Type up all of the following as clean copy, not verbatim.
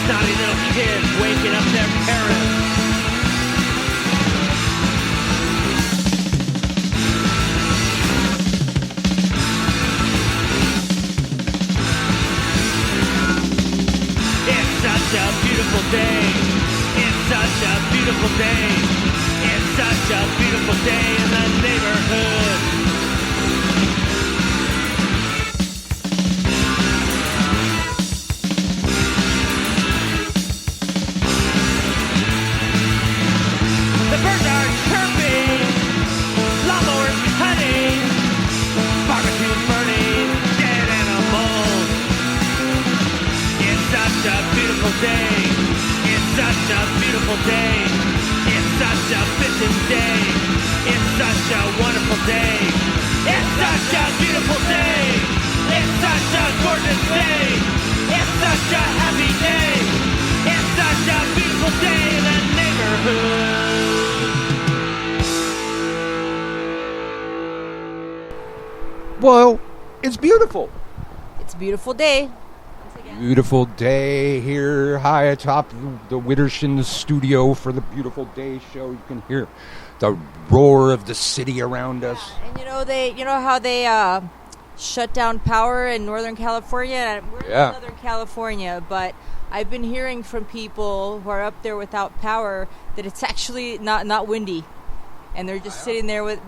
snotty little kids waking up their parents. It's such a beautiful day. It's such a beautiful day. It's such a beautiful day in the neighborhood. The birds are chirping, lawnmowers cutting, barbecue burning, dead animals. It's such a beautiful day. It's such a beautiful day. It's such a bitchin' day. It's such a wonderful day. It's such a beautiful day. It's such a gorgeous day. It's such a happy day. It's such a beautiful day in the neighborhood. Well, it's beautiful. It's a beautiful day. Beautiful day here high atop the Wittershin studio for the Beautiful Day show. You can hear the roar of the city around us. And you know how they shut down power in Northern California? We're in Southern California, but I've been hearing from people who are up there without power that it's actually not windy. And they're just sitting there with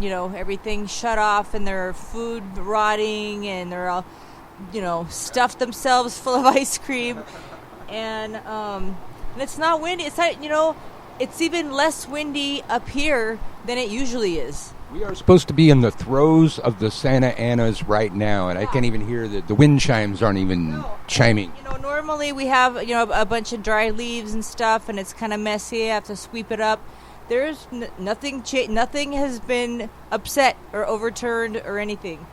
everything shut off and their food rotting and they're all stuffed themselves full of ice cream, and it's not windy. It's not, it's even less windy up here than it usually is. We are supposed to be in the throes of the Santa Anas right now, and I can't even hear the wind chimes aren't even chiming. Normally we have a bunch of dry leaves and stuff, and it's kind of messy. I have to sweep it up. There's nothing. Nothing has been upset or overturned or anything.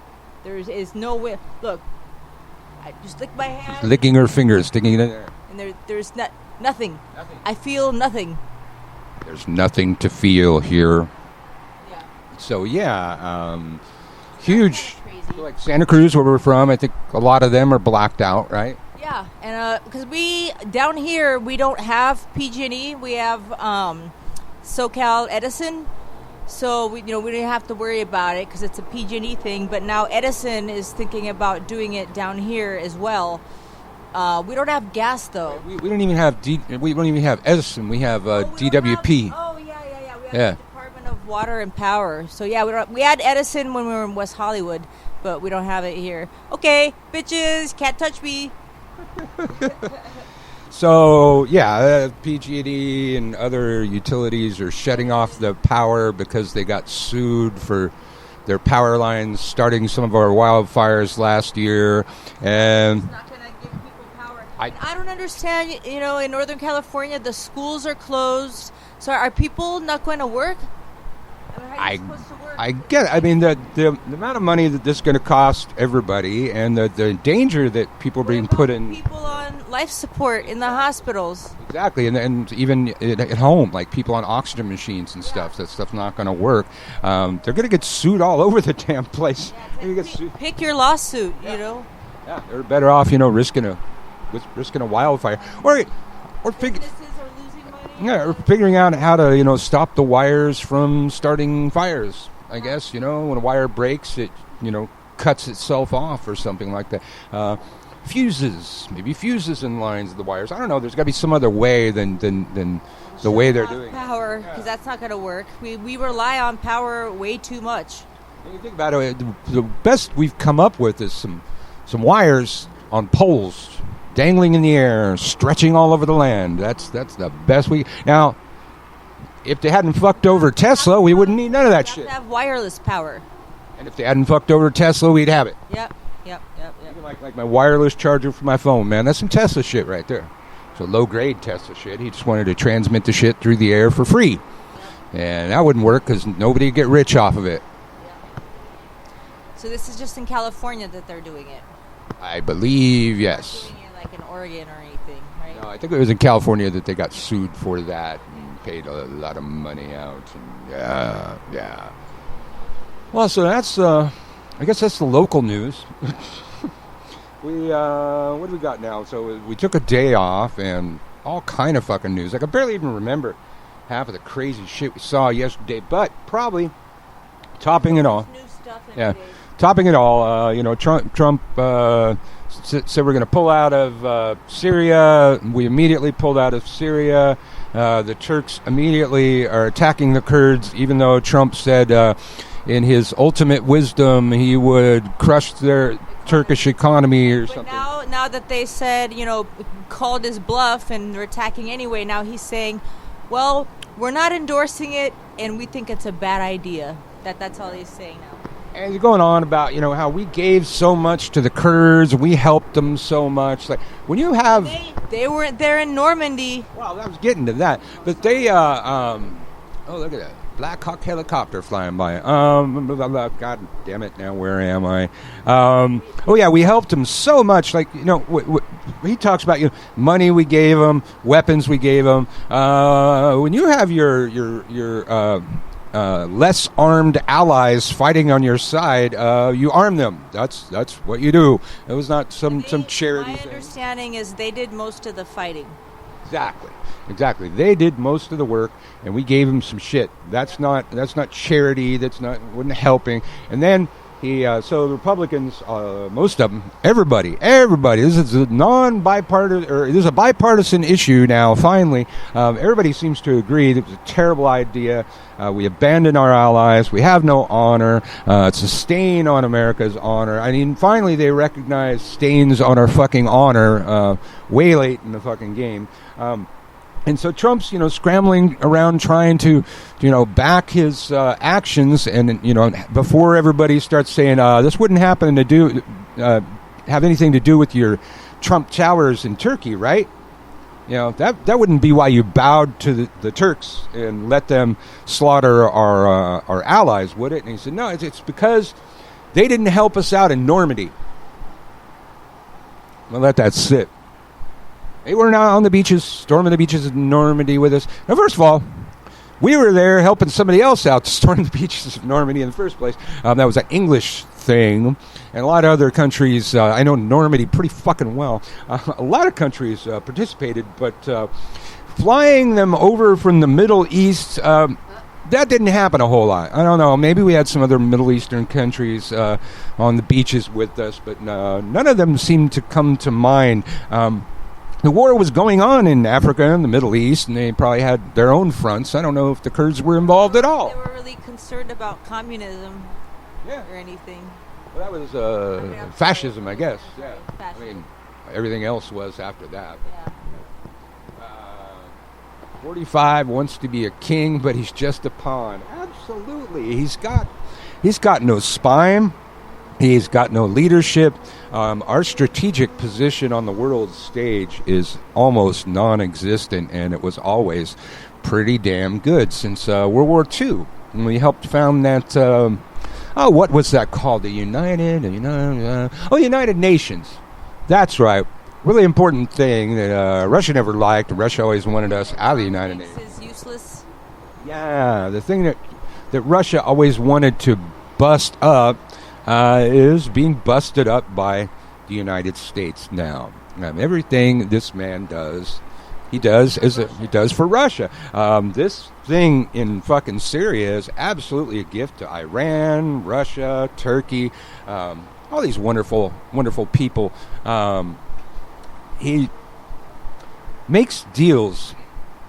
There is no wind. Look. I just lick my hand. She's licking her fingers, sticking it in there. And there's nothing. I feel nothing. There's nothing to feel here. Yeah. So, huge. Like Santa Cruz, where we're from, I think a lot of them are blacked out, right? Yeah, and because down here, we don't have PG&E. We have SoCal Edison. So we don't have to worry about it because it's a PG&E thing. But now Edison is thinking about doing it down here as well. We don't have gas though. We don't even have we don't even have Edison. We have DWP. We have the Department of Water and Power. So we had Edison when we were in West Hollywood, but we don't have it here. Okay, bitches, can't touch me. So, PG&E and other utilities are shutting off the power because they got sued for their power lines starting some of our wildfires last year. And it's not going to give people power. I don't understand, in Northern California, the schools are closed. So are people not going to work? How are you supposed to work? I get it. I mean, the amount of money that this is going to cost everybody and the danger that people are being put in. People on life support in the hospitals. Exactly, and even at home, like people on oxygen machines and stuff. That stuff's not going to work. They're going to get sued all over the damn place. Pick your lawsuit, Yeah, they're better off, risking a wildfire or figuring out how to, stop the wires from starting fires. I guess, when a wire breaks, it, cuts itself off or something like that. Fuses in lines of the wires. I don't know. There's got to be some other way than the way they're doing power, because that's not going to work. We rely on power way too much. When you think about it, the best we've come up with is some wires on poles dangling in the air, stretching all over the land. That's the best we... Now, if they hadn't fucked over Tesla, we wouldn't need none of that shit. We have wireless power. And if they hadn't fucked over Tesla, we'd have it. Yep. Like my wireless charger for my phone, man. That's some Tesla shit right there. It's a low-grade Tesla shit. He just wanted to transmit the shit through the air for free. And that wouldn't work because nobody would get rich off of it. So this is just in California that they're doing it? I believe, yes. They're doing it like in Oregon or anything, right? No, I think it was in California that they got sued for that and paid a lot of money out. And yeah. Well, so that's, I guess that's the local news. what do we got now? So we took a day off and all kind of fucking news. I can barely even remember half of the crazy shit we saw yesterday. But probably topping it all. New stuff Yeah, day. topping it all. Trump said we're going to pull out of Syria. We immediately pulled out of Syria. The Turks immediately are attacking the Kurds, even though Trump said in his ultimate wisdom he would crush their Turkish economy or But something. now that they said, called his bluff and they're attacking anyway, now he's saying, well, we're not endorsing it and we think it's a bad idea. That's all he's saying now. And he's going on about, how we gave so much to the Kurds, we helped them so much. Like, when you have... They weren't there in Normandy. Well, I was getting to that. But they, oh, look at that. Black Hawk helicopter flying by. God damn it, now where am I? Oh, yeah, we helped them so much. Like, he talks about, money we gave them, weapons we gave them. When you have your less armed allies fighting on your side, you arm them. That's what you do. It was not some charity My thing. understanding is they did most of the fighting. Exactly. They did most of the work, and we gave them some shit. That's not charity. Wasn't helping. And then so the Republicans, most of them, everybody. This is a non-bipartisan, or this is a bipartisan issue now. Finally, everybody seems to agree that it was a terrible idea. We abandon our allies. We have no honor. It's a stain on America's honor. I mean, finally they recognize stains on our fucking honor way late in the fucking game. And so Trump's, scrambling around trying to, back his actions, and before everybody starts saying this wouldn't happen to have anything to do with your Trump towers in Turkey, right? That wouldn't be why you bowed to the Turks and let them slaughter our allies, would it? And he said, no, it's because they didn't help us out in Normandy. We'll let that sit. They were not on the beaches, storming the beaches of Normandy with us. Now, first of all, we were there helping somebody else out to storm the beaches of Normandy in the first place. That was an English thing. And a lot of other countries, I know Normandy pretty fucking well. A lot of countries participated, but flying them over from the Middle East, that didn't happen a whole lot. I don't know. Maybe we had some other Middle Eastern countries on the beaches with us, but none of them seemed to come to mind. The war was going on in Africa and the Middle East, and they probably had their own fronts. I don't know if the Kurds were involved at all. They were really concerned about communism or anything. Well, that was fascism, I guess. Yeah. Fascism. I mean, everything else was after that. Yeah. 45 wants to be a king, but he's just a pawn. Absolutely. He's got no spine. He's got no leadership. Our strategic position on the world stage is almost non-existent, and it was always pretty damn good since World War II. And we helped found that, what was that called? The United Nations. That's right. Really important thing that Russia never liked. Russia always wanted us out of the United Nations. Is useless. Yeah, the thing that Russia always wanted to bust up is being busted up by the United States now. Everything this man does, he does for Russia. This thing in fucking Syria is absolutely a gift to Iran, Russia, Turkey, all these wonderful, wonderful people. He makes deals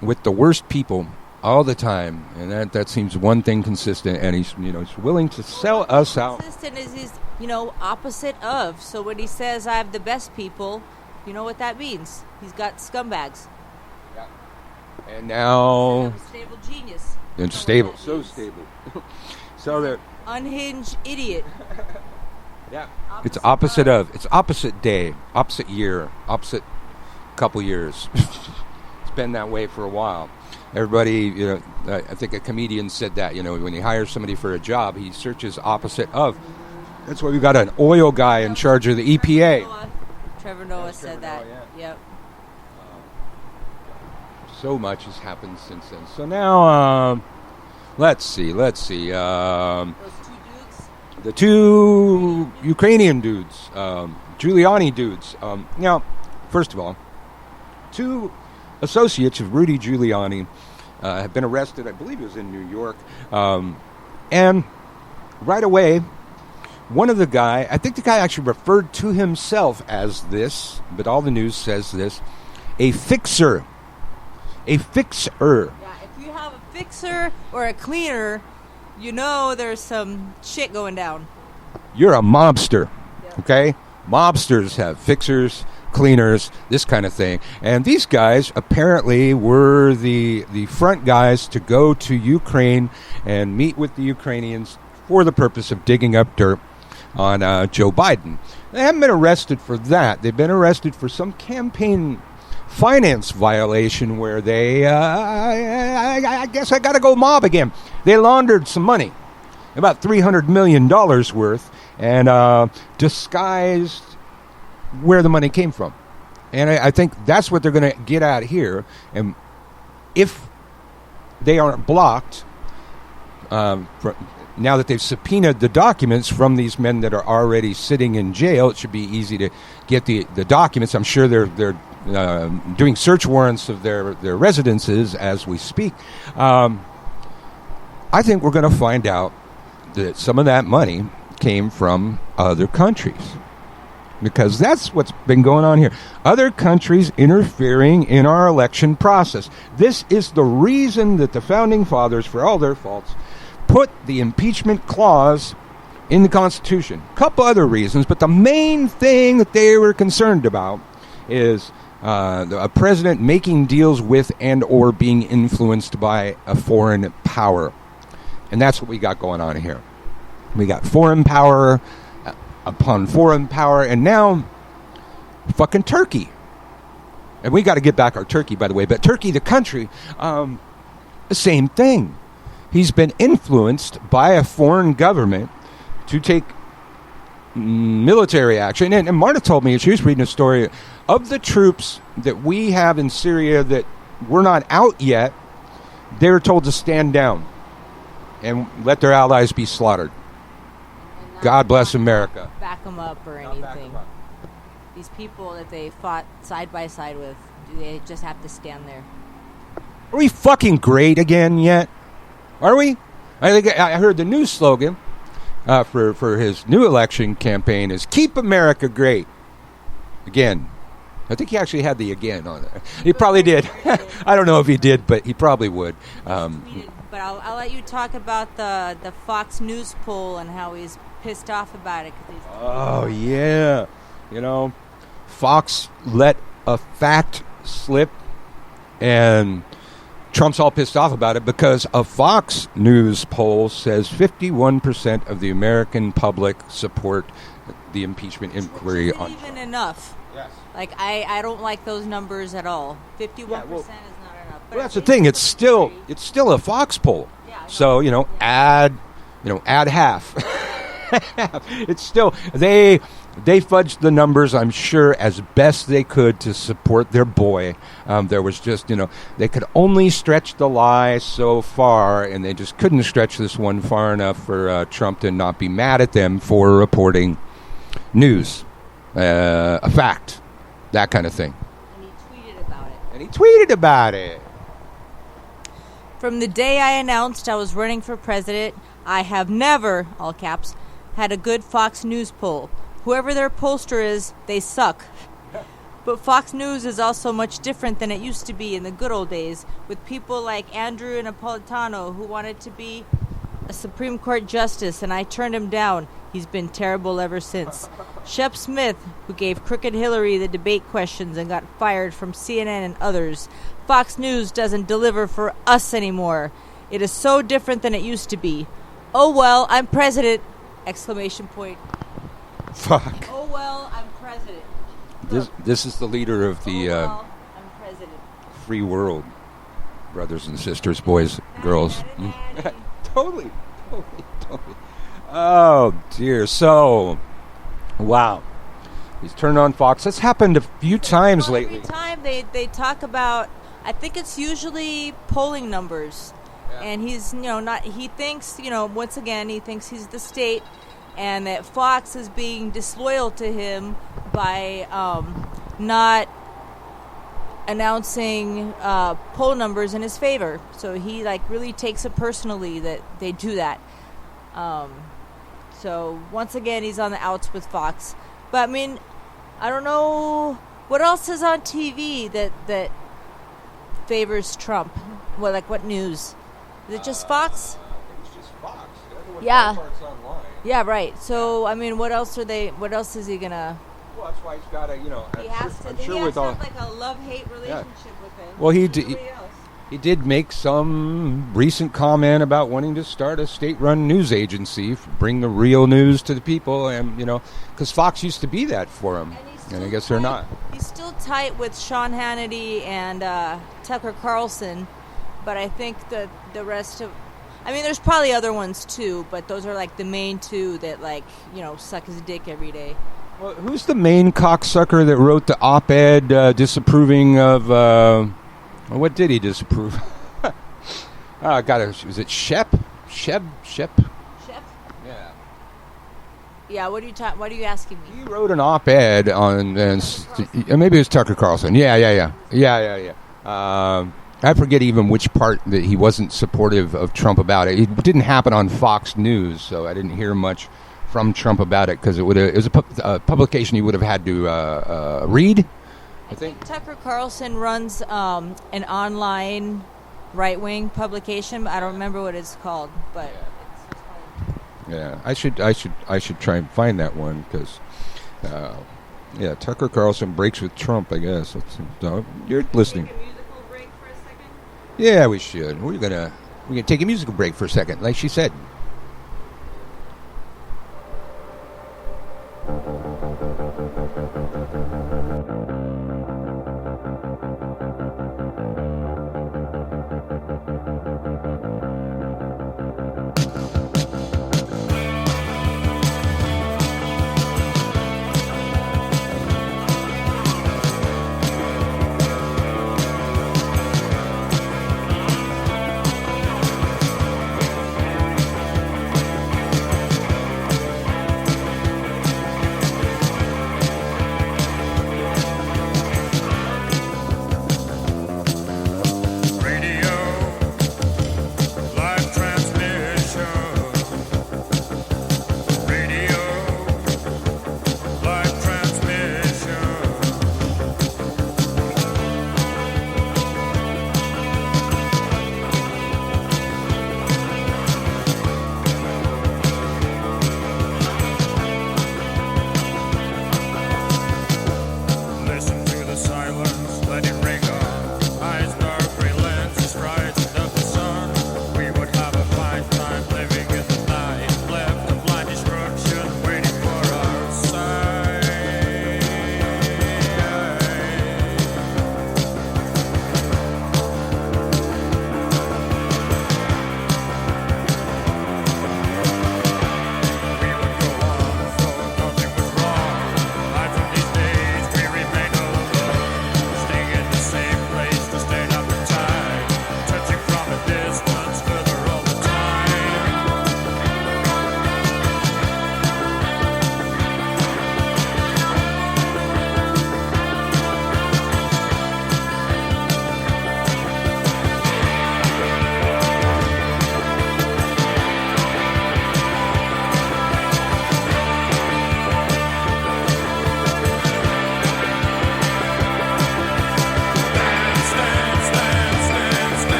with the worst people all the time, and that seems one thing consistent. And he's willing to sell us out. Consistent is he's opposite of. So when he says I have the best people, you know what that means. He's got scumbags. Yeah. And now Stable genius. and stable, so stable. So they're Unhinged idiot. yeah. It's opposite of. It's opposite day, opposite year, opposite couple years. It's been that way for a while. Everybody, I think a comedian said that, when he hires somebody for a job, he searches opposite of. That's why we've got an oil guy in charge of the EPA. Trevor Noah said that. Noah, Yep. So much has happened since then. So now, let's see. Those two dudes. the two Ukrainian dudes, Giuliani dudes. Now, first of all, two associates of Rudy Giuliani have been arrested. I believe it was in New York. And right away, one of the guy, I think the guy actually referred to himself as this, but all the news says this, a fixer. A fixer. Yeah, if you have a fixer or a cleaner, you know there's some shit going down. You're a mobster, okay? Mobsters have fixers, cleaners, this kind of thing. And these guys apparently were the front guys to go to Ukraine and meet with the Ukrainians for the purpose of digging up dirt on Joe Biden. They haven't been arrested for that. They've been arrested for some campaign finance violation where they, I guess I got to go mob again. They laundered some money, about $300 million worth, and disguised where the money came from. And I think that's what they're going to get at here. And if they aren't blocked, now that they've subpoenaed the documents from these men that are already sitting in jail, it should be easy to get the documents. I'm sure they're doing search warrants of their residences as we speak. I think we're going to find out that some of that money came from other countries, because that's what's been going on here. Other countries interfering in our election process. This is the reason that the Founding Fathers, for all their faults, put the impeachment clause in the Constitution. A couple other reasons, but the main thing that they were concerned about is a president making deals with and or being influenced by a foreign power. And that's what we got going on here. We got foreign power upon foreign power, and now fucking Turkey. And we got to get back our Turkey, by the way. But Turkey, the country, the same thing. He's been influenced by a foreign government to take military action. And Marta told me, she was reading a story of the troops that we have in Syria that were not out yet. They were told to stand down and let their allies be slaughtered. God bless America. Back them up or anything. These people that they fought side by side with, do they just have to stand there? Are we fucking great again yet? Are we? I think I heard the new slogan for his new election campaign is "Keep America Great." Again. I think he actually had the again on there. He probably did. I don't know if he did, but he probably would. But I'll let you talk about the Fox News poll and how he's pissed off about it. Oh, yeah. You know, Fox let a fact slip, and Trump's all pissed off about it because a Fox News poll says 51% of the American public support the impeachment inquiry on Trump. Even enough. Yes. Like, I don't like those numbers at all. 51% is not enough. Well, that's the thing. It's still a Fox poll. Yeah, so, add half. It's still, they fudged the numbers, I'm sure, as best they could to support their boy. There was just, they could only stretch the lie so far, and they just couldn't stretch this one far enough for Trump to not be mad at them for reporting news, a fact, that kind of thing. And he tweeted about it. From the day I announced I was running for president, I have never, all caps, had a good Fox News poll. Whoever their pollster is, they suck. But Fox News is also much different than it used to be in the good old days, with people like Andrew Napolitano, who wanted to be a Supreme Court justice, and I turned him down. He's been terrible ever since. Shep Smith, who gave Crooked Hillary the debate questions and got fired from CNN and others. Fox News doesn't deliver for us anymore. It is so different than it used to be. Oh well, I'm president! Exclamation point. Fuck. Oh well, I'm president. This is the leader of the I'm president. free world, brothers and sisters, boys, girls. Totally. Oh dear. So, wow. He's turned on Fox. That's happened a few times lately. Every time they talk about, I think it's usually polling numbers. Yeah. And he's, not, he thinks, once again, he thinks he's the state. and that Fox is being disloyal to him by not announcing poll numbers in his favor. So he really takes it personally that they do that. So once again, he's on the outs with Fox. But I mean, I don't know what else is on TV that favors Trump. What news? Is it just Fox? It's just Fox. Yeah. Online. Yeah, right. So I mean, what else is he gonna? Well, that's why he's got to, He has to. I'm He sure has with to all. have a love-hate relationship with it. Well, Nobody else. he did make some recent comment about wanting to start a state-run news agency, bring the real news to the people, and because Fox used to be that for him, and I guess they're not. He's still tight with Sean Hannity and Tucker Carlson, but I think the rest of, I mean, there's probably other ones too, but those are the main two that suck his dick every day. Well, who's the main cocksucker that wrote the op-ed disapproving of? What did he disapprove? Was it Shep? Chef? Yeah. Yeah. What are you asking me? He wrote an op-ed on, maybe it was Tucker Carlson. Yeah. I forget even which part that he wasn't supportive of Trump about it. It didn't happen on Fox News, so I didn't hear much from Trump about it because it was a publication he would have had to read. I think Tucker Carlson runs an online right-wing publication. I don't remember what it's called, but yeah, I should try and find that one because Tucker Carlson breaks with Trump. I guess you're listening. Take a musical break for a second? Yeah, we should. We're gonna take a musical break for a second, like she said.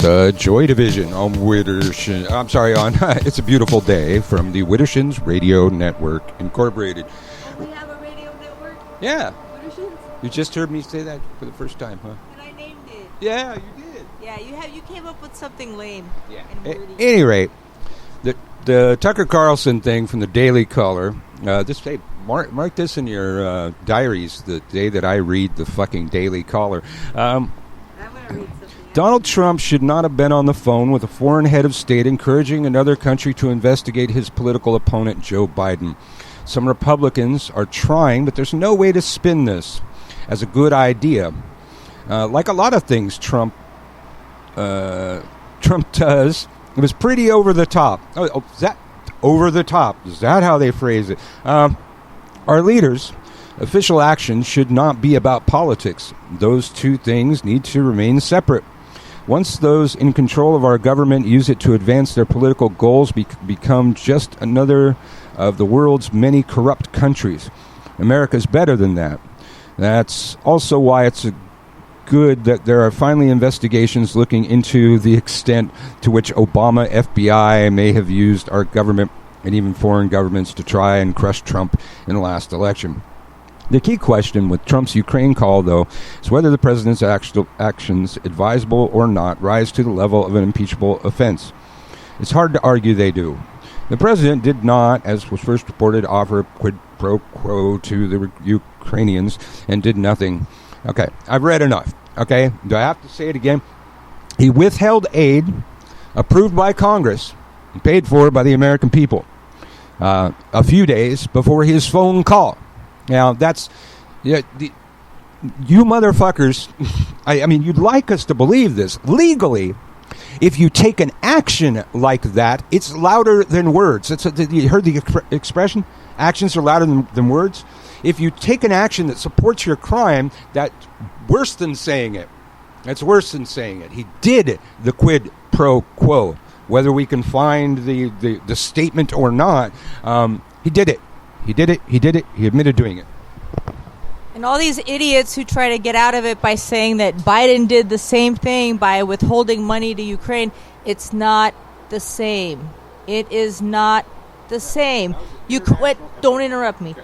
to Joy Division on Widdershins. I'm sorry, on It's a Beautiful Day from the Widdershins Radio Network Incorporated. Oh, we have a radio network? Yeah. Widdershins? You just heard me say that for the first time, huh? And I named it. Yeah, you did. Yeah, you came up with something lame. Yeah. And At wordy. any rate, the Tucker Carlson thing from the Daily Caller. Mark this in your diaries the day that I read the fucking Daily Caller. I'm going to read something. Donald Trump should not have been on the phone with a foreign head of state encouraging another country to investigate his political opponent, Joe Biden. Some Republicans are trying, but there's no way to spin this as a good idea. Like a lot of things Trump does, it was pretty over the top. Oh, is that over the top? Is that how they phrase it? Our leaders' official action should not be about politics. Those two things need to remain separate. Once those in control of our government use it to advance their political goals, become just another of the world's many corrupt countries. America's better than that. That's also why it's good that there are finally investigations looking into the extent to which Obama, FBI may have used our government and even foreign governments to try and crush Trump in the last election. The key question with Trump's Ukraine call, though, is whether the president's actions, advisable or not, rise to the level of an impeachable offense. It's hard to argue they do. The president did not, as was first reported, offer a quid pro quo to the Ukrainians and did nothing. Okay, I've read enough. Okay, do I have to say it again? He withheld aid approved by Congress and paid for by the American people a few days before his phone call. Now, that's... you motherfuckers... I mean, you'd like us to believe this. Legally, if you take an action like that, it's louder than words. You heard the expression? Actions are louder than words? If you take an action that supports your crime, that's worse than saying it. That's worse than saying it. He did the quid pro quo. Whether we can find the statement or not, he did it. He did it. He did it. He admitted doing it. And all these idiots who try to get out of it by saying that Biden did the same thing by withholding money to Ukraine, it's not the same. It is not the same. Don't interrupt me.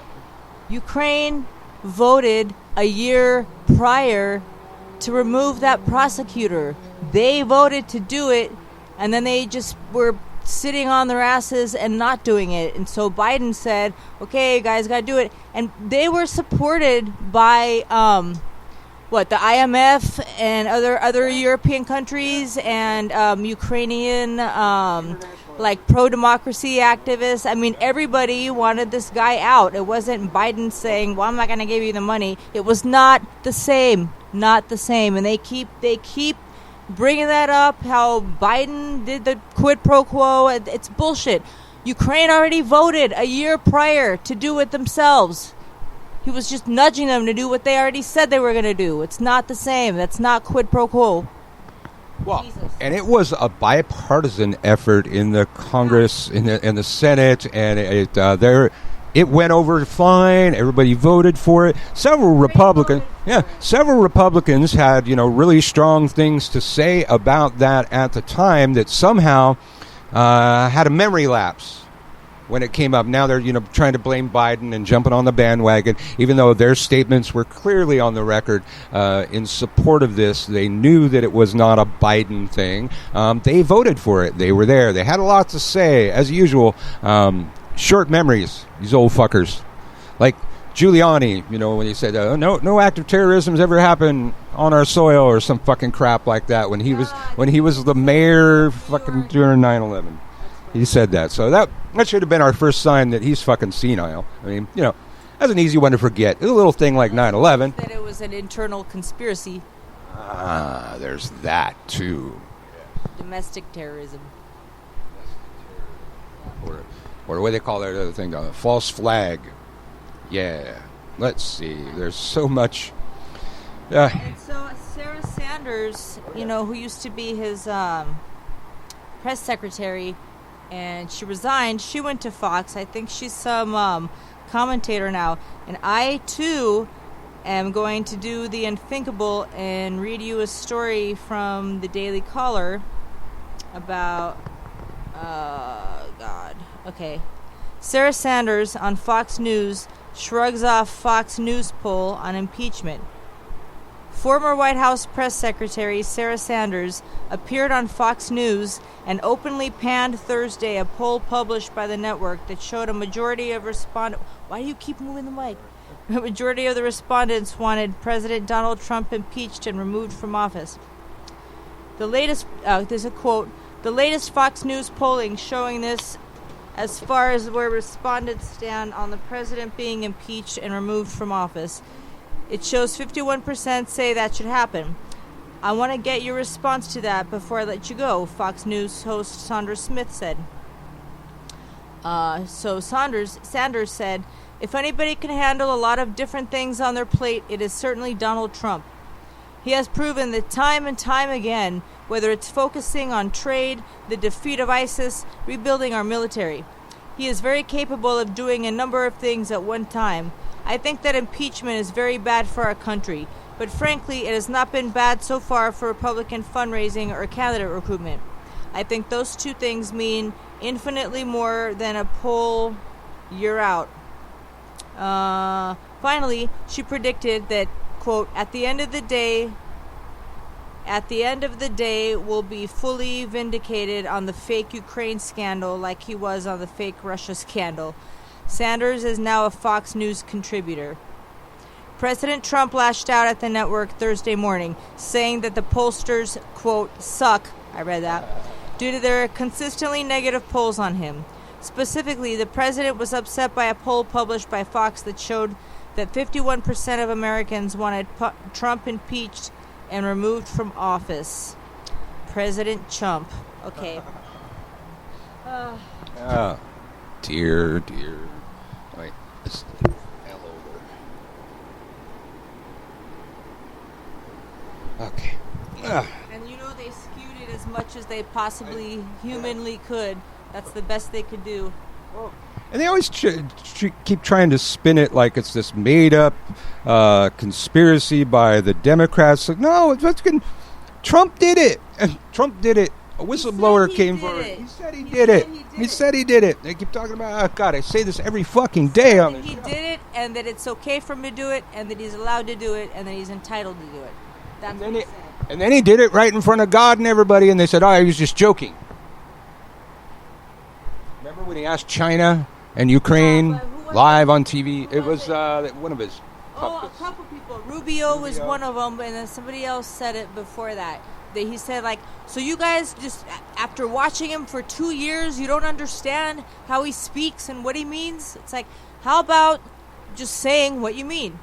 Ukraine voted a year prior to remove that prosecutor. They voted to do it, and then they just were sitting on their asses and not doing it. And so Biden said, okay, guys, got to do it. And they were supported by, the IMF and other European countries and Ukrainian, pro-democracy activists. I mean, everybody wanted this guy out. It wasn't Biden saying, well, I'm not going to give you the money. It was not the same. Not the same. And they keep bringing that up, how Biden did the quid pro quo. It's bullshit. Ukraine already voted a year prior to do it themselves. He was just nudging them to do what they already said they were going to do. It's not the same. That's not quid pro quo. Well, and it was a bipartisan effort in the Congress, in the Senate, and it went over fine. Everybody voted for it. Several Republicans had, really strong things to say about that at the time that somehow had a memory lapse when it came up. Now they're, trying to blame Biden and jumping on the bandwagon, even though their statements were clearly on the record in support of this. They knew that it was not a Biden thing. They voted for it. They were there. They had a lot to say, as usual. Short memories, these old fuckers. Like Giuliani, when he said, no act of terrorism has ever happened on our soil or some fucking crap like that when he was the mayor fucking during 9/11. He said that. So that should have been our first sign that he's fucking senile. I mean, that's an easy one to forget. It's a little thing like 9/11. That it was an internal conspiracy. There's that too. Domestic terrorism. Or what do they call that other thing? False flag. Yeah. Let's see. There's so much. And so Sarah Sanders, who used to be his press secretary, and she resigned. She went to Fox. I think she's some commentator now. And I, too, am going to do the unthinkable and read you a story from the Daily Caller about, Sarah Sanders on Fox News shrugs off Fox News poll on impeachment. Former White House Press Secretary Sarah Sanders appeared on Fox News and openly panned Thursday a poll published by the network that showed a majority of respondents... Why do you keep moving the mic? A majority of the respondents wanted President Donald Trump impeached and removed from office. The latest, there's a quote, the latest Fox News polling showing this as far as where respondents stand on the president being impeached and removed from office. It shows 51% say that should happen. I want to get your response to that before I let you go, Fox News host Sandra Smith said. So Sanders said, if anybody can handle a lot of different things on their plate, it is certainly Donald Trump. He has proven that time and time again, whether it's focusing on trade, the defeat of ISIS, rebuilding our military. He is very capable of doing a number of things at one time. I think that impeachment is very bad for our country, but frankly, it has not been bad so far for Republican fundraising or candidate recruitment. I think those two things mean infinitely more than a poll year out. Finally, she predicted that, quote, at the end of the day, will be fully vindicated on the fake Ukraine scandal like he was on the fake Russia scandal. Sanders is now a Fox News contributor. President Trump lashed out at the network Thursday morning, saying that the pollsters, quote, suck, I read that, due to their consistently negative polls on him. Specifically, the president was upset by a poll published by Fox that showed that 51% of Americans wanted Trump impeached and removed from office. President Trump. Okay. Dear. Wait, this L over. Okay. And you know they skewed it as much as they possibly humanly could. That's the best they could do. And they always keep trying to spin it like it's this made-up conspiracy by the Democrats. Like, no, Trump did it. And Trump did it. A whistleblower came forward. He said he did it. He said he did it. They keep talking about, oh, God, I say this every fucking day on this show. He did it, and that it's okay for him to do it, and that he's allowed to do it, and that he's entitled to do it. That's what he said. And then he did it right in front of God and everybody, and they said, oh, he was just joking. Remember when he asked China and Ukraine live on TV? It was one of his a couple people. Rubio was one of them, and then somebody else said it before that. He said, like, so you guys just, after watching him for 2 years, you don't understand how he speaks and what he means? It's like, how about just saying what you mean?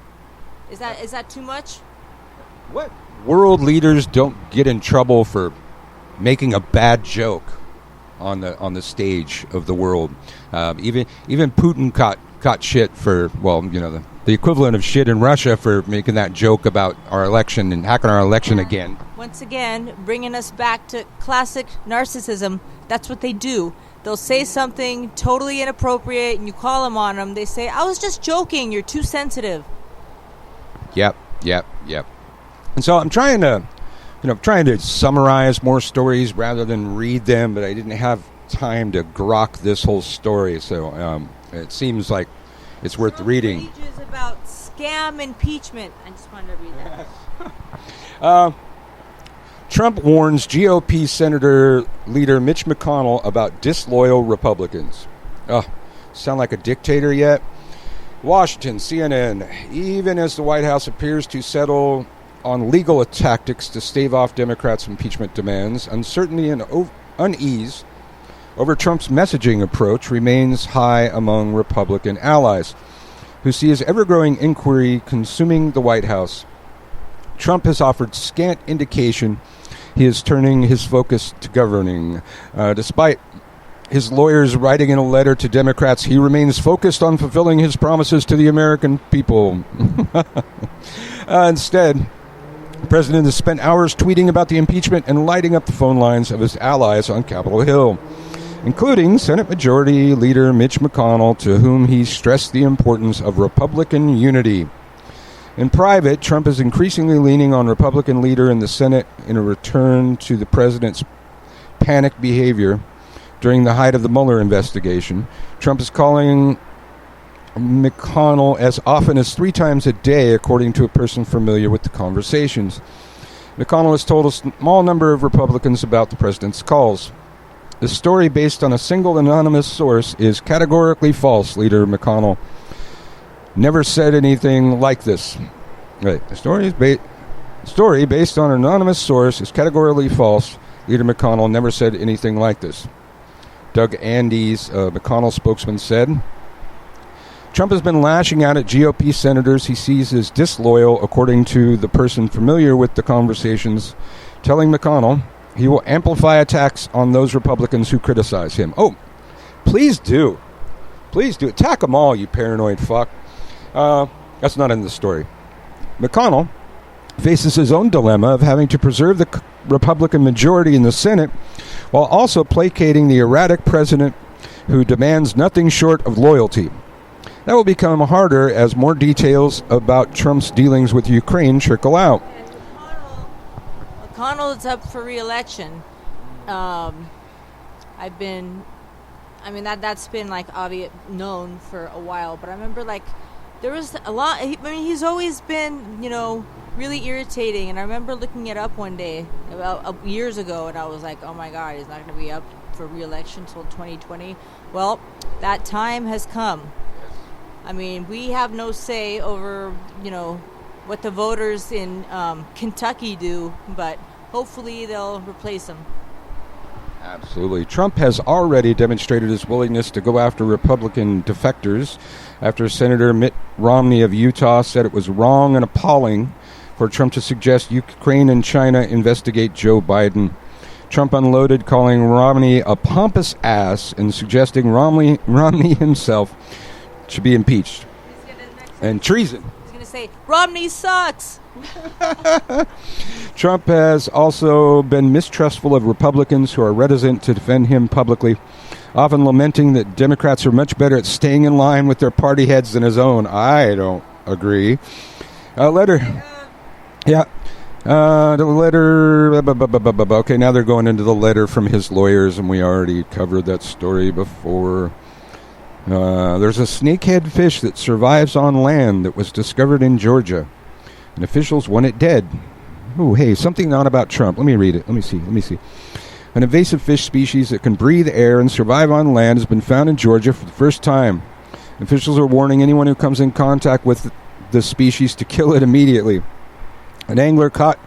Is that too much? What? World leaders don't get in trouble for making a bad joke on the stage of the world. Even Putin caught shit for, well, you know, the equivalent of shit in Russia for making that joke about our election and hacking our election again. Once again, bringing us back to classic narcissism. That's what they do. They'll say something totally inappropriate, and you call them on them. They say, I was just joking. You're too sensitive. Yep. And so I'm trying to summarize more stories rather than read them, but I didn't have time to grok this whole story. So it seems like it's worth reading. Pages about scam impeachment. I just wanted to read that. Trump warns GOP Senator leader Mitch McConnell about disloyal Republicans. Sound like a dictator yet? Washington, CNN. Even as the White House appears to settle on legal tactics to stave off Democrats' impeachment demands, uncertainty and unease over Trump's messaging approach remains high among Republican allies, who see his ever-growing inquiry consuming the White House. Trump has offered scant indication he is turning his focus to governing. Despite his lawyers writing in a letter to Democrats, he remains focused on fulfilling his promises to the American people. Instead, the president has spent hours tweeting about the impeachment and lighting up the phone lines of his allies on Capitol Hill, including Senate Majority Leader Mitch McConnell, to whom he stressed the importance of Republican unity. In private, Trump is increasingly leaning on Republican leader in the Senate in a return to the president's panicked behavior during the height of the Mueller investigation. Trump is calling McConnell as often as 3 times a day, according to a person familiar with the conversations. McConnell has told a small number of Republicans about the president's calls. The story, based on a single anonymous source, is categorically false, Leader McConnell never said anything like this. Right. The story based on an anonymous source is categorically false. Leader McConnell never said anything like this. Doug Andes, McConnell spokesman, said, Trump has been lashing out at GOP senators he sees as disloyal, according to the person familiar with the conversations, telling McConnell he will amplify attacks on those Republicans who criticize him. Oh, please do. Please do. Attack them all, you paranoid fuck. That's not in the story. McConnell faces his own dilemma of having to preserve the Republican majority in the Senate while also placating the erratic president who demands nothing short of loyalty. That will become harder as more details about Trump's dealings with Ukraine trickle out. McConnell is up for re-election. That's been like obvious known for a while, but I remember like there was a lot. He's always been, really irritating. And I remember looking it up one day about years ago, and I was like, oh my God, he's not going to be up for re-election until 2020. Well, that time has come. I mean, we have no say over, what the voters in Kentucky do, but hopefully they'll replace him. Absolutely. Trump has already demonstrated his willingness to go after Republican defectors after Senator Mitt Romney of Utah said it was wrong and appalling for Trump to suggest Ukraine and China investigate Joe Biden. Trump unloaded, calling Romney a pompous ass and suggesting Romney himself should be impeached. And treason. He's going to say, Romney sucks. Trump has also been mistrustful of Republicans who are reticent to defend him publicly, often lamenting that Democrats are much better at staying in line with their party heads than his own. I don't agree. Letter. Yeah. The letter. Okay, now they're going into the letter from his lawyers, and we already covered that story before. There's a snakehead fish that survives on land that was discovered in Georgia, and officials want it dead. Oh, hey, something not about Trump. Let me read it. Let me see. An invasive fish species that can breathe air and survive on land has been found in Georgia for the first time. Officials are warning anyone who comes in contact with the species to kill it immediately. An angler caught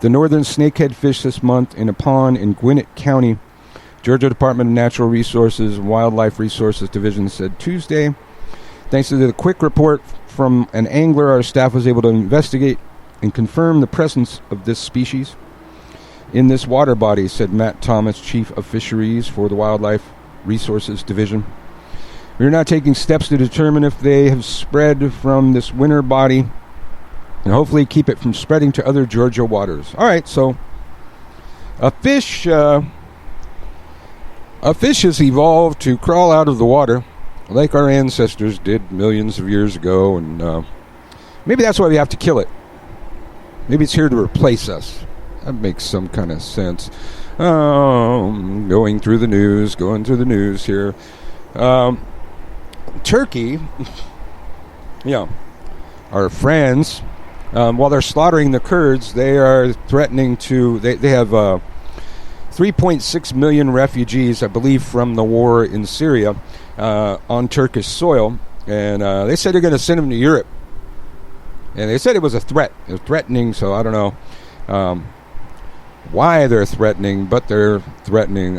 the northern snakehead fish this month in a pond in Gwinnett County. Georgia Department of Natural Resources and Wildlife Resources Division said Tuesday. Thanks to the quick report from an angler, our staff was able to investigate and confirm the presence of this species in this water body, said Matt Thomas, Chief of Fisheries for the Wildlife Resources Division. We are now taking steps to determine if they have spread from this winter body and hopefully keep it from spreading to other Georgia waters. All right, so a fish has evolved to crawl out of the water like our ancestors did millions of years ago, and maybe that's why we have to kill it. Maybe it's here to replace us. That makes some kind of sense. Going through the news here. Turkey, our friends, while they're slaughtering the Kurds, they are threatening to, they have 3.6 million refugees, I believe, from the war in Syria on Turkish soil. And they said they're going to send them to Europe. And they said it was a threat. They're threatening, so I don't know why they're threatening, but they're threatening.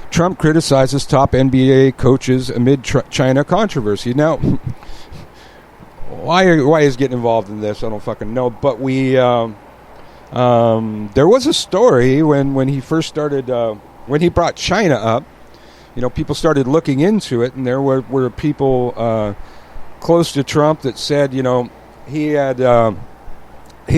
Trump criticizes top NBA coaches amid China controversy. Now, why is getting involved in this? I don't fucking know. But there was a story when he first started, when he brought China up. People started looking into it, and there were people close to Trump that said, he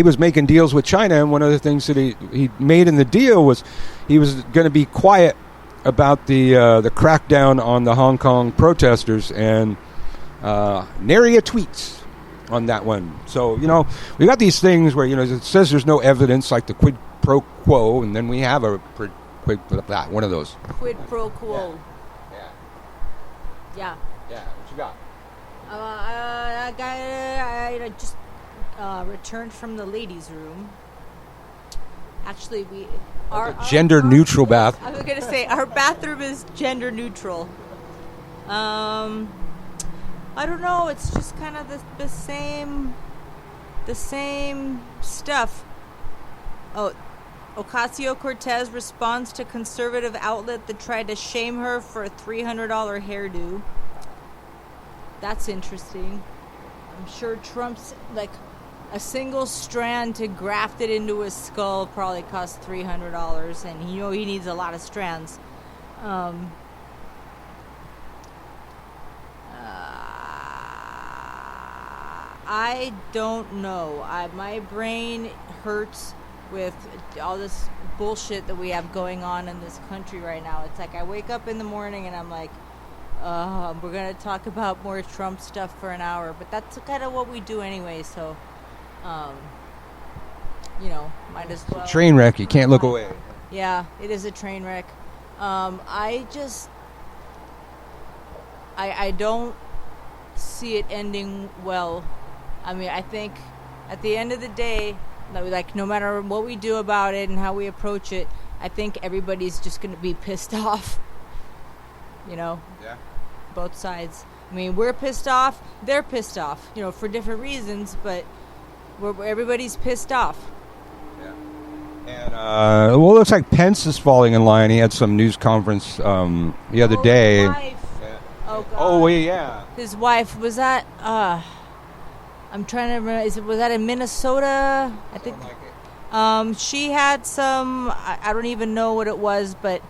was making deals with China, and one of the things that he made in the deal was he was going to be quiet about the crackdown on the Hong Kong protesters, and nary a tweet on that one. So, we got these things where, it says there's no evidence, like the quid pro quo, and then we have a one of those. Quid pro quo. Yeah. Yeah. What you got? I just returned from the ladies' room. Actually, our gender neutral bath. I was gonna say our bathroom is gender neutral. I don't know. It's just kind of the same stuff. Oh, Ocasio-Cortez responds to conservative outlet that tried to shame her for a $300 hairdo. That's interesting. I'm sure Trump's a single strand to graft it into his skull probably costs $300, and he needs a lot of strands. I don't know. My brain hurts with all this bullshit that we have going on in this country right now. It's like I wake up in the morning and I'm like, we're going to talk about more Trump stuff for an hour. But that's kind of what we do anyway, so, might as well. It's a train wreck. You can't look away. Yeah, it is a train wreck. I don't see it ending well. I mean, I think at the end of the day, no matter what we do about it and how we approach it, I think everybody's just going to be pissed off. Yeah. Both sides. I mean, we're pissed off. They're pissed off. For different reasons, but everybody's pissed off. Yeah. And it looks like Pence is falling in line. He had some news conference the other day. His wife. Yeah. Oh God. Oh yeah. His wife, was that? I'm trying to remember. Was that in Minnesota? I think. Like it. She had some. I don't even know what it was, but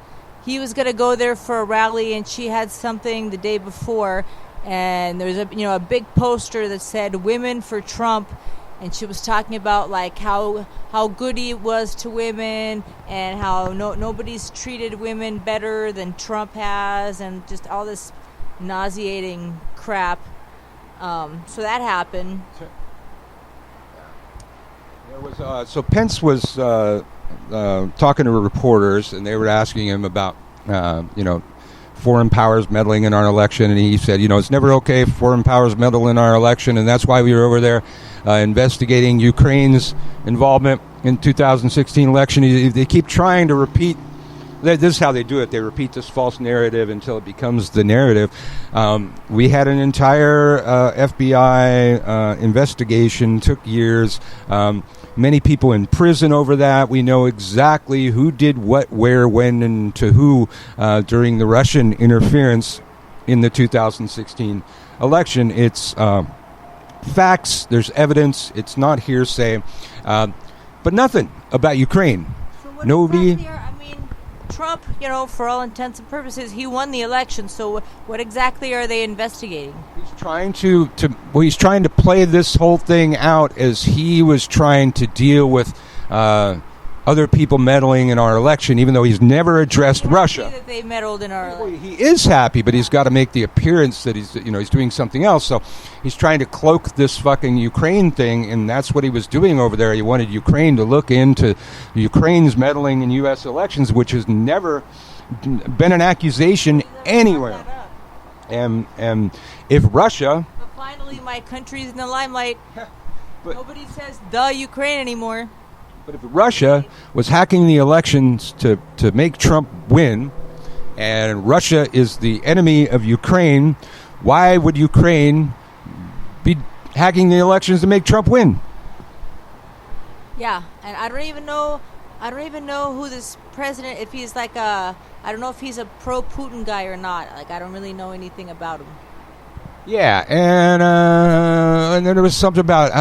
he was going to go there for a rally, and she had something the day before, and there was a big poster that said "Women for Trump," and she was talking about how good he was to women and how nobody's treated women better than Trump has, and just all this nauseating crap. So that happened. There was so Pence was talking to reporters, and they were asking him about foreign powers meddling in our election, and he said, it's never okay if foreign powers meddle in our election, and that's why we were over there investigating Ukraine's involvement in 2016 election. They keep trying to repeat. This is how they do it. They repeat this false narrative until it becomes the narrative. We had an entire FBI investigation, took years. Many people in prison over that. We know exactly who did what, where, when, and to who during the Russian interference in the 2016 election. It's facts. There's evidence. It's not hearsay. But nothing about Ukraine. So what Nobody... exactly Trump, for all intents and purposes, he won the election. So what exactly are they investigating? He's trying he's trying to play this whole thing out as he was trying to deal with other people meddling in our election, even though he's never addressed Russia. That they meddled in our election. He is happy, but he's got to make the appearance that he's doing something else. So he's trying to cloak this fucking Ukraine thing, and that's what he was doing over there. He wanted Ukraine to look into Ukraine's meddling in U.S. elections, which has never been an accusation anywhere. And if Russia... But finally, my country's in the limelight. But nobody says the Ukraine anymore. But if Russia was hacking the elections to make Trump win, and Russia is the enemy of Ukraine, why would Ukraine be hacking the elections to make Trump win? Yeah, and I don't even know who this president, if he's I don't know if he's a pro-Putin guy or not. I don't really know anything about him. Yeah, and then there was something about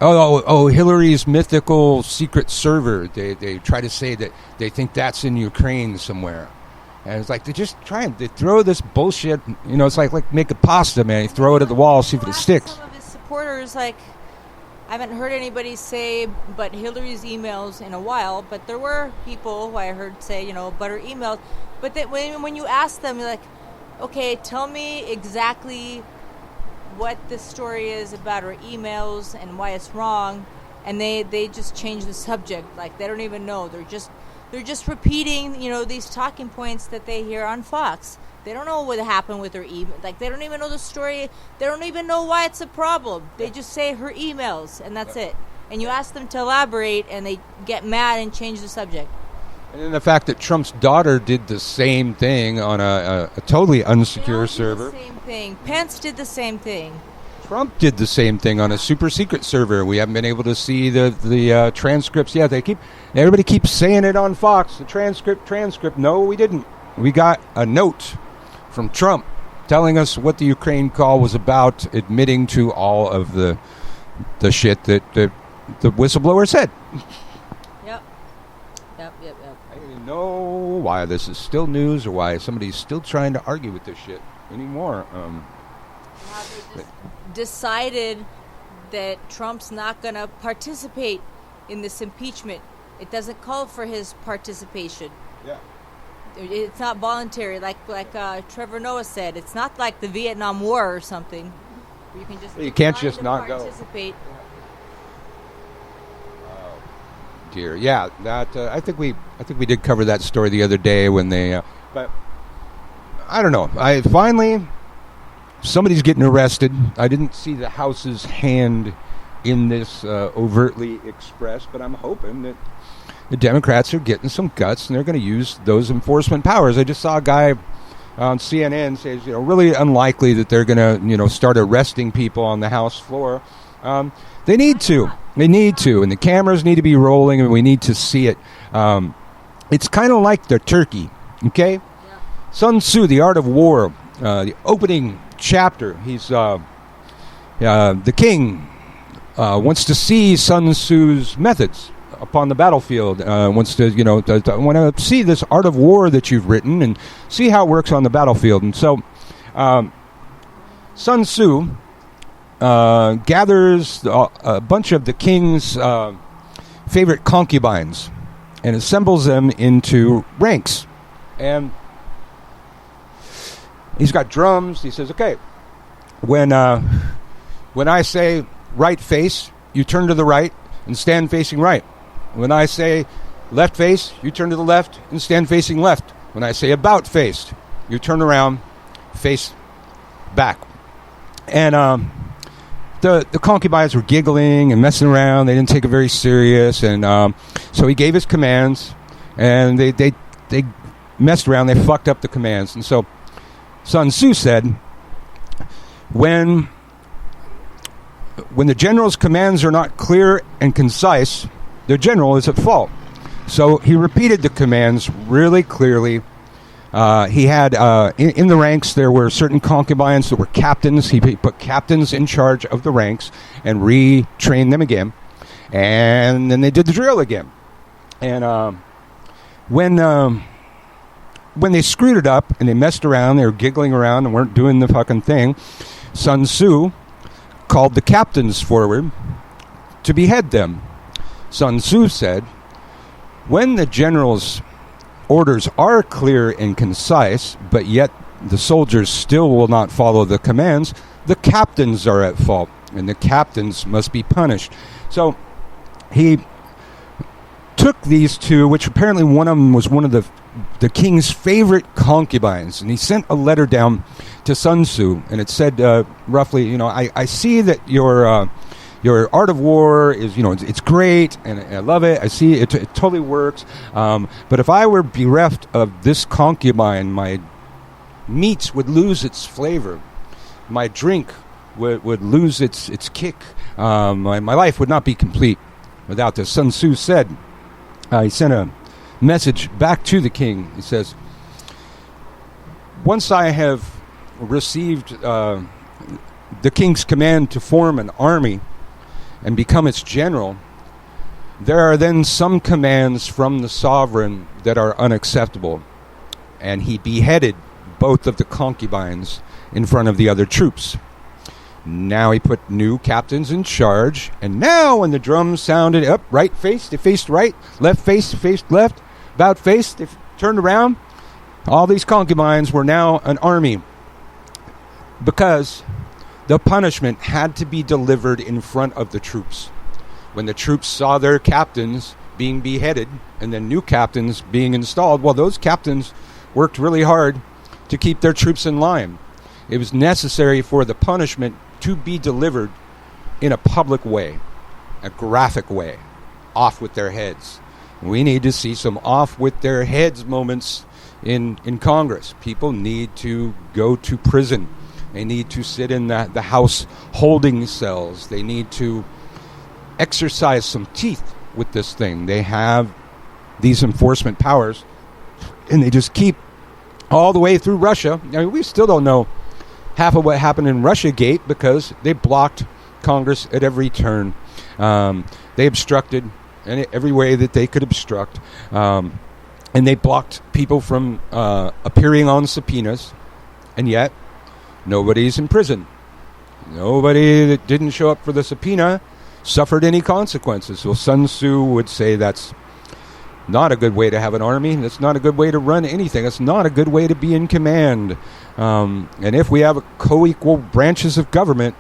Hillary's mythical secret server. They try to say that they think that's in Ukraine somewhere. And it's like, they throw this bullshit, it's like make a pasta, man. You throw it at the wall, see if it sticks. Some of his supporters, I haven't heard anybody say but Hillary's emails in a while, but there were people who I heard say, but her emails. But when you ask them, you're like, okay, tell me exactly what the story is about her emails and why it's wrong, and they just change the subject. Like, they don't even know. They're just repeating, these talking points that they hear on Fox. They don't know what happened with her email. Like, they don't even know the story. They don't even know why it's a problem. They just say her emails, and that's it. And you ask them to elaborate, and they get mad and change the subject. And then the fact that Trump's daughter did the same thing on a totally unsecure server. The same thing. Pence did the same thing. Trump did the same thing on a super secret server. We haven't been able to see the transcripts. Yeah, everybody keeps saying it on Fox. The transcript. No, we didn't. We got a note from Trump telling us what the Ukraine call was about, admitting to all of the shit that the whistleblower said. Yep. I don't even know why this is still news or why somebody's still trying to argue with this shit anymore. They just decided that Trump's not going to participate in this impeachment. It doesn't call for his participation. Yeah. It's not voluntary, like Trevor Noah said. It's not like the Vietnam War or something. Where you can't just not participate. Go. Dear, yeah, that I think we did cover that story the other day when they. But I don't know. Somebody's getting arrested. I didn't see the House's hand in this overtly expressed, but I'm hoping that the Democrats are getting some guts and they're going to use those enforcement powers. I just saw a guy on CNN say, really unlikely that they're going to, start arresting people on the House floor. They need to. And the cameras need to be rolling, and we need to see it. It's kind of like the turkey, okay? Yeah. Sun Tzu, The Art of War, the opening chapter. He's the king wants to see Sun Tzu's methods upon the battlefield. Wants to, want to see this art of war that you've written and see how it works on the battlefield. And so, Sun Tzu gathers a bunch of the king's favorite concubines and assembles them into ranks. And he's got drums. He says, okay, when I say right face, you turn to the right and stand facing right. When I say left face, you turn to the left and stand facing left. When I say about faced, you turn around, face back. And the concubines were giggling and messing around. They didn't take it very serious. And so he gave his commands, and they messed around. They fucked up the commands. And so Sun Tzu said, when the general's commands are not clear and concise, the general is at fault. So he repeated the commands really clearly. He had, in the ranks, there were certain concubines that were captains. He put captains in charge of the ranks and retrained them again. And then they did the drill again. And when they screwed it up and they messed around, they were giggling around and weren't doing the fucking thing, Sun Tzu called the captains forward to behead them. Sun Tzu said, when the general's orders are clear and concise, but yet the soldiers still will not follow the commands, the captains are at fault, and the captains must be punished. So he took these two, which apparently one of them was one of the king's favorite concubines, and he sent a letter down to Sun Tzu, and it said roughly, I see that your art of war is, it's great, and I love it. I see it totally works. But if I were bereft of this concubine, my meat would lose its flavor. My drink would lose its kick. My life would not be complete without this. Sun Tzu said, he sent a message back to the king. He says, once I have received the king's command to form an army and become its general, there are then some commands from the sovereign that are unacceptable. And he beheaded both of the concubines in front of the other troops. Now he put new captains in charge, and now when the drums sounded up, right face, they faced right, left face, they faced left, about face, they turned around. All these concubines were now an army, because the punishment had to be delivered in front of the troops. When the troops saw their captains being beheaded and then new captains being installed, well, those captains worked really hard to keep their troops in line. It was necessary for the punishment to be delivered in a public way, a graphic way, off with their heads. We need to see some off with their heads moments in Congress. People need to go to prison. They need to sit in the House holding cells. They need to exercise some teeth with this thing. They have these enforcement powers, and they just keep all the way through Russia. I mean, we still don't know half of what happened in Russiagate because they blocked Congress at every turn. They obstructed in every way that they could obstruct. And they blocked people from appearing on subpoenas. And yet, nobody's in prison. Nobody that didn't show up for the subpoena suffered any consequences. So Sun Tzu would say that's not a good way to have an army. That's not a good way to run anything. It's not a good way to be in command. And if we have co-equal branches of government,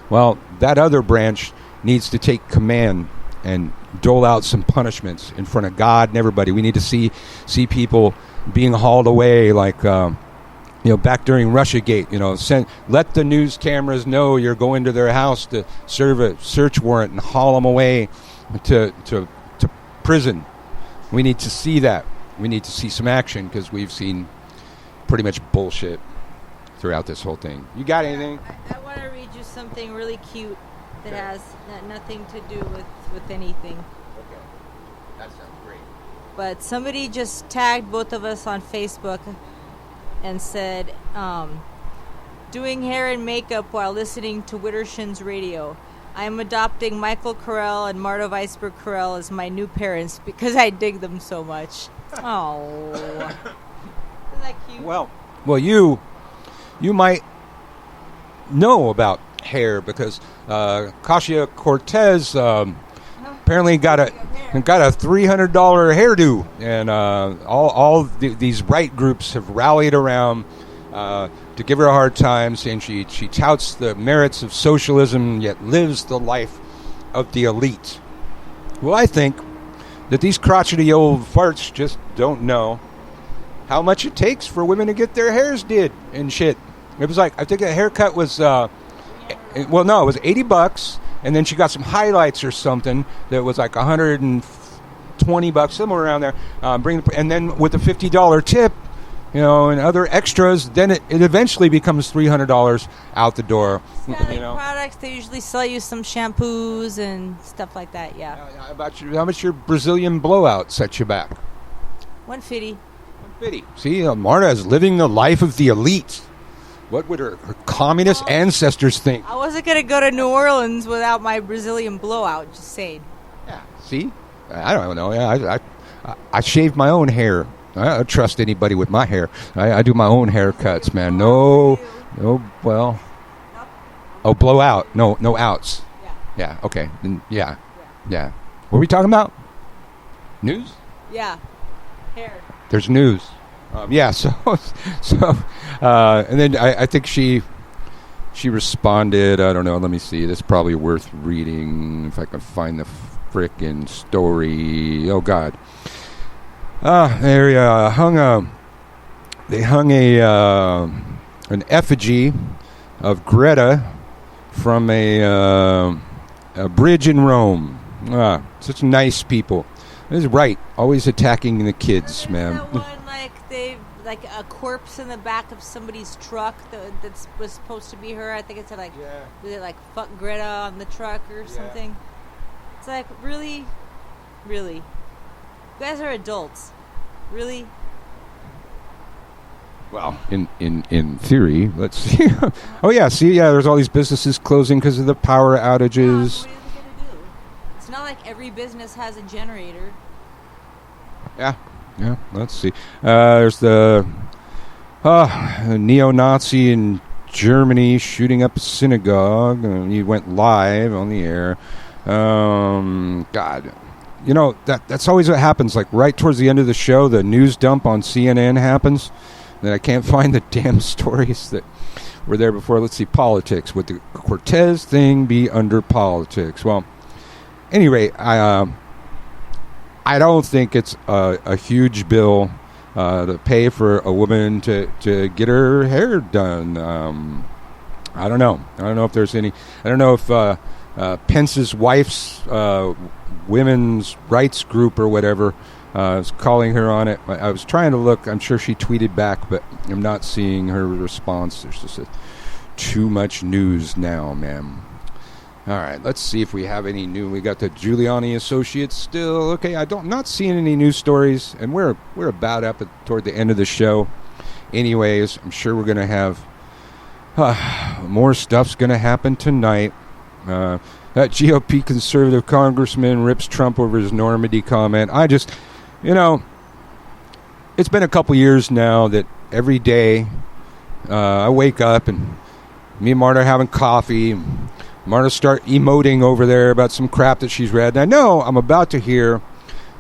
well, that other branch needs to take command and dole out some punishments in front of God and everybody. We need to see people being hauled away like, back during Russiagate, let the news cameras know you're going to their house to serve a search warrant and haul them away to prison. We need to see that. We need to see some action because we've seen pretty much bullshit throughout this whole thing. You got anything? I want to read you something really cute that has nothing to do with anything. Okay. That sounds great. But somebody just tagged both of us on Facebook and said, doing hair and makeup while listening to Wittershin's radio. I am adopting Michael Carell and Marta Weisberg Carell as my new parents because I dig them so much. Oh. Isn't that cute? Well, you might know about hair because Marta Cortez apparently got a $300 hairdo, and all these right groups have rallied around to give her a hard time, saying she touts the merits of socialism yet lives the life of the elite. Well, I think that these crotchety old farts just don't know how much it takes for women to get their hairs did and shit. It was like, I think a haircut was, it was $80, and then she got some highlights or something that was like $120, somewhere around there. And then with a $50 tip, and other extras, then it eventually becomes $300 out the door. Products, they usually sell you some shampoos and stuff like that, yeah. How much your Brazilian blowout set you back? $150. $150. See, Marta is living the life of the elite. What would her communist ancestors think? I wasn't going to go to New Orleans without my Brazilian blowout, just saying. Yeah, see? I don't know. Yeah, I shaved my own hair. I don't trust anybody with my hair. I do my own haircuts, man. No, well. Oh, blowout. No outs. Yeah, okay. Yeah. What are we talking about? News? Yeah, hair. There's news. And then I think she responded. I don't know. Let me see. That's probably worth reading if I can find the frickin' story. Oh God. They hung an effigy of Greta from a bridge in Rome. Such nice people. This is right. Always attacking the kids, man. That one, like a corpse in the back of somebody's truck that was supposed to be her. I think it said fuck Greta on the truck or something. It's like, really? You guys are adults. Really? Well, in theory, let's see. Oh yeah, there's all these businesses closing because of the power outages. What are they going to do? It's not like every business has a generator. Yeah, let's see. There's the neo-Nazi in Germany shooting up a synagogue. He went live on the air. God. That's always what happens. Like right towards the end of the show, the news dump on CNN happens. Then I can't find the damn stories that were there before. Let's see, politics. Would the Cortez thing be under politics? Well, anyway, I don't think it's a huge bill to pay for a woman to get her hair done. I don't know. I don't know if there's any. I don't know if Pence's wife's women's rights group or whatever is calling her on it. I was trying to look. I'm sure she tweeted back, but I'm not seeing her response. There's just too much news now, ma'am. All right, let's see if we have any new. We got the Giuliani associates still. Okay, not seeing any news stories, and we're about up toward the end of the show. Anyways, I'm sure we're gonna have more stuff's gonna happen tonight. That GOP conservative congressman rips Trump over his Normandy comment. I just, it's been a couple years now that every day I wake up and me and Marta are having coffee. Marta start emoting over there about some crap that she's read. And I know I'm about to hear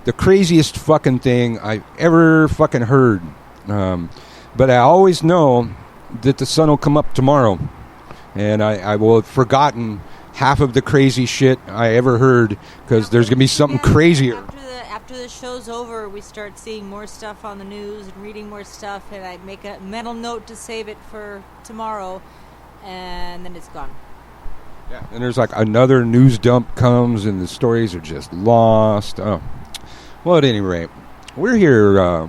the craziest fucking thing I've ever fucking heard. But I always know that the sun will come up tomorrow. And I will have forgotten half of the crazy shit I ever heard because there's going to be something crazier. After the show's over, we start seeing more stuff on the news and reading more stuff. And I make a mental note to save it for tomorrow. And then it's gone. Yeah, and there's like another news dump comes and the stories are just lost. Oh. Well, at any rate, we're here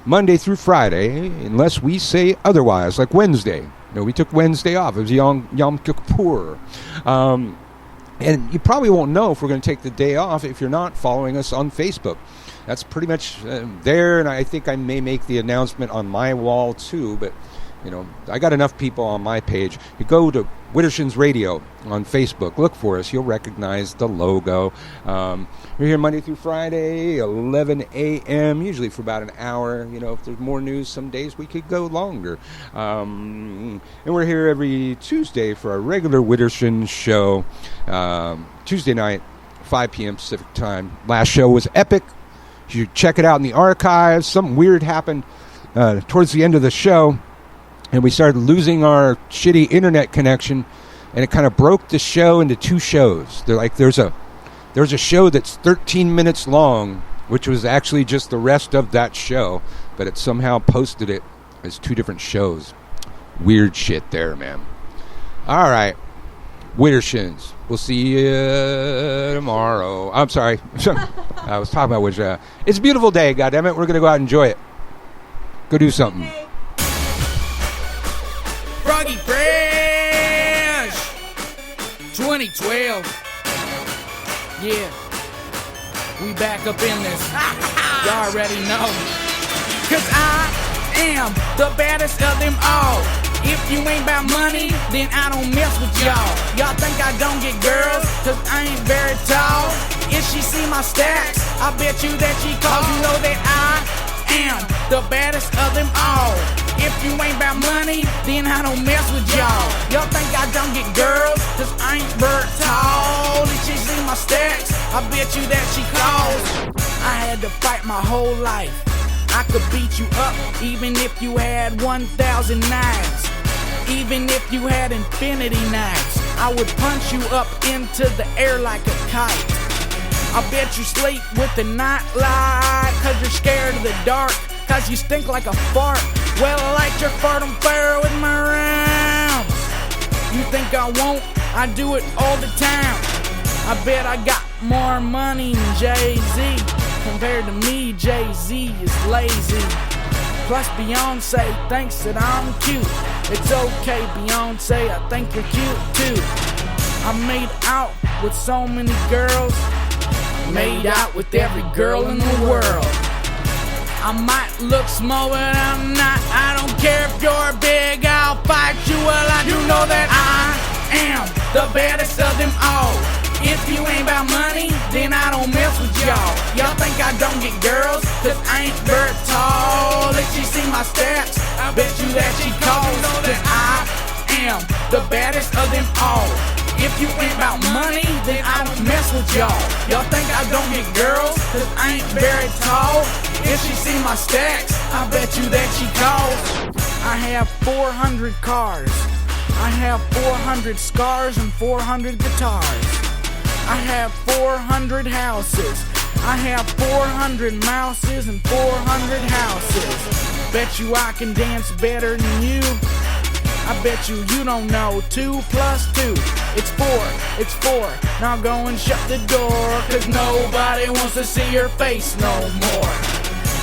Monday through Friday, unless we say otherwise, like Wednesday. We took Wednesday off. It was Yom Kippur. And you probably won't know if we're going to take the day off if you're not following us on Facebook. That's pretty much there, and I think I may make the announcement on my wall too, but I got enough people on my page. You go to Widdershins Radio on Facebook. Look for us. You'll recognize the logo. We're here Monday through Friday, 11 a.m., usually for about an hour. If there's more news, some days we could go longer. And we're here every Tuesday for our regular Widdershins show. Tuesday night, 5 p.m. Pacific time. Last show was epic. You should check it out in the archives. Something weird happened towards the end of the show. And we started losing our shitty internet connection, and it kind of broke the show into two shows. There's a show that's 13 minutes long, which was actually just the rest of that show, but it somehow posted it as two different shows. Weird shit there, man. All right, Widdershins. We'll see you tomorrow. I'm sorry. I was talking about which. It's a beautiful day, goddammit. We're going to go out and enjoy it. Go do something. Froggy Fresh 2012. Yeah, we back up in this. Y'all already know. Cause I am the baddest of them all. If you ain't about money, then I don't mess with y'all. Y'all think I don't get girls, cause I ain't very tall. If she see my stacks, I bet you that she calls. You know that I am the baddest of them all. If you ain't about money, then I don't mess with y'all. Y'all think I don't get girls, cause I ain't very tall. If she see my stacks, I bet you that she calls. I had to fight my whole life. I could beat you up, even if you had 1,000 knives. Even if you had infinity knives, I would punch you up into the air like a kite. I bet you sleep with the night light, cause you're scared of the dark, cause you stink like a fart. Well, I like your fart on fire with my rhymes. You think I won't? I do it all the time. I bet I got more money than Jay-Z. Compared to me, Jay-Z is lazy. Plus Beyonce thinks that I'm cute. It's okay, Beyonce, I think you're cute too. I made out with so many girls. I made out with every girl in the world. I might look small, but I'm not. I don't care if you're big, I'll fight you. Well, I do know that I am the baddest of them all. If you ain't about money, then I don't mess with y'all. Y'all think I don't get girls, cause I ain't very tall. If she see my stats, I bet you that she calls. Cause I am the baddest of them all. If you ain't about money, then I don't mess with y'all. Y'all think I don't get girls, cause I ain't very tall. If she see my stacks, I bet you that she calls. I have 400 cars, I have 400 scars and 400 guitars. I have 400 houses. I have 400 mouses and 400 houses. Bet you I can dance better than you. I bet you don't know 2 plus 2. It's 4, it's 4. Now go and shut the door, cause nobody wants to see your face no more.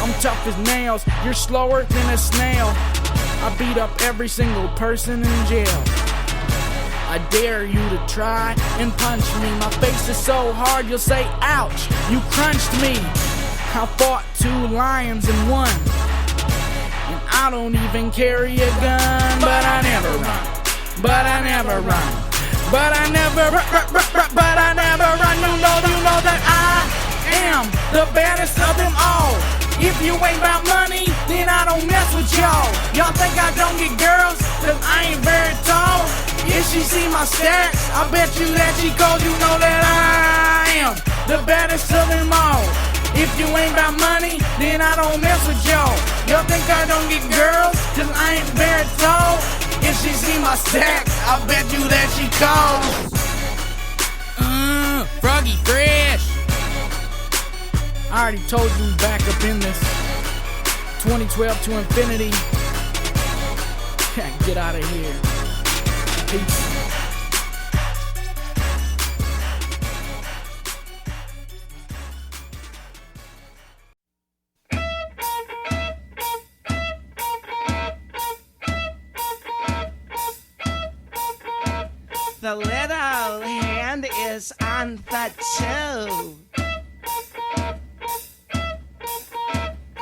I'm tough as nails, you're slower than a snail. I beat up every single person in jail. I dare you to try and punch me. My face is so hard you'll say, ouch, you crunched me. I fought 2 lions and 1. And I don't even carry a gun. But I never run. But I never run. But I never but I never run. You know that I am the baddest of them all. If you ain't about money, then I don't mess with y'all. Y'all think I don't get girls, cause I ain't very tall. If she see my stats, I bet you that she calls. You know that I am the baddest of them all. If you ain't about money, then I don't mess with y'all. Y'all think I don't get girls, cause I ain't very tall. If she see my stacks, I bet you that she calls. Froggy Fresh. I already told you back up in this 2012 to infinity. Get out of here. Peace. The little hand is on the 2.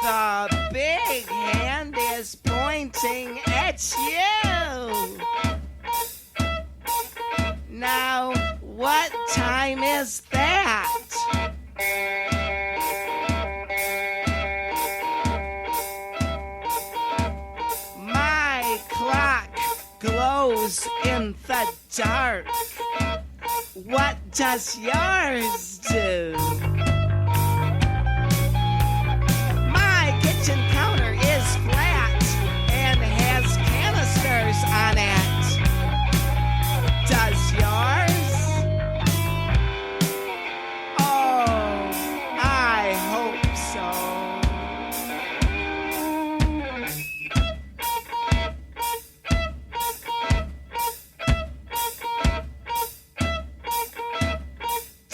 The big hand is pointing at you. Now, what time is that? My clock glows in the dark. What does yours do? My kitchen counter is flat and has canisters on it. Does yours? Oh, I hope so.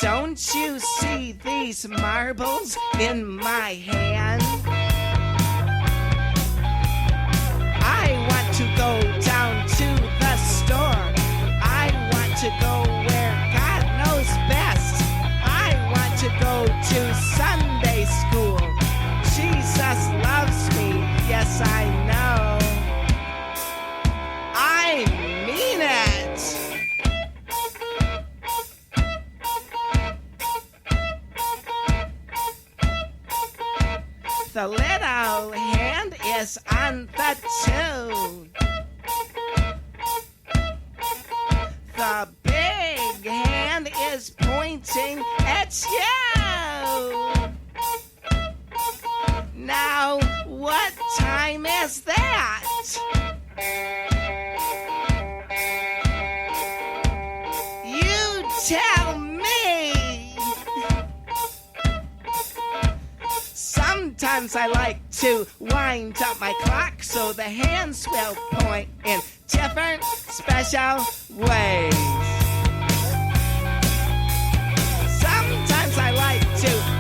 Don't you see these marbles in my hand? I want to go down to the store. I want to go where God knows best. I want to go to Sunday school. Jesus loves me, yes I know. I mean it. The little hand is on the 2. The big hand is pointing at you. Now, what time is that? You tell me. Sometimes I like to wind up my clock so the hands will point in different special ways. Sometimes I like to